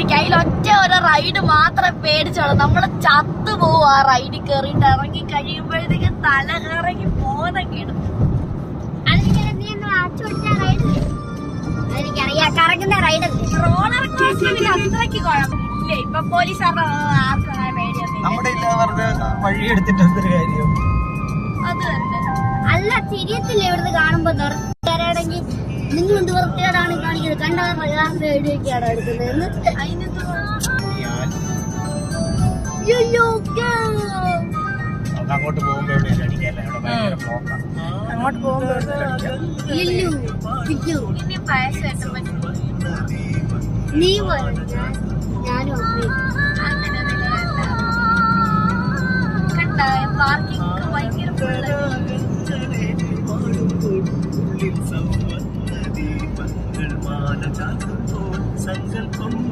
എനിക്ക് അതിൽ ഒറ്റ ഒരു റൈഡ് മാത്രമേ പേടിച്ചോളൂ. നമ്മള് ചത്തുപോകും ആ റൈഡിൽ കയറിയിട്ട്. ഇറങ്ങി കഴിയുമ്പോഴത്തേക്ക് തല കറങ്ങി ബോധം കേടും. കറങ്ങുന്ന റൈഡല്ലേ റോളർ കോസ്റ്ററിൽ അത്രയ്ക്ക് കുഴപ്പമില്ലേ. ഇപ്പൊ പോലീസുകാരുടെ ആർക്കാണ് പേടിയൊന്നും. വഴി എടുത്തിട്ട് എന്തൊരു കാര്യം. അത് തന്നെ. അല്ല തിരിയത്തില്ല ഇവിടുന്ന് കാണുമ്പോ നിർത്തിയാണെങ്കിൽ നിങ്ങൾ എന്ത് വൃത്തികേടാണ് കാണിക്കുന്നത്. കണ്ടവർ പേടിയൊക്കെയാണ് എടുക്കുന്നത്. അങ്ങോട്ട് പോകുമ്പോ അങ്ങോട്ട് പോകുമ്പോ ഇനി പായസം നീ ഞാനും അങ്ങനെ കണ്ട പാർക്കിംഗ് ഭയങ്കര സങ്കല്പം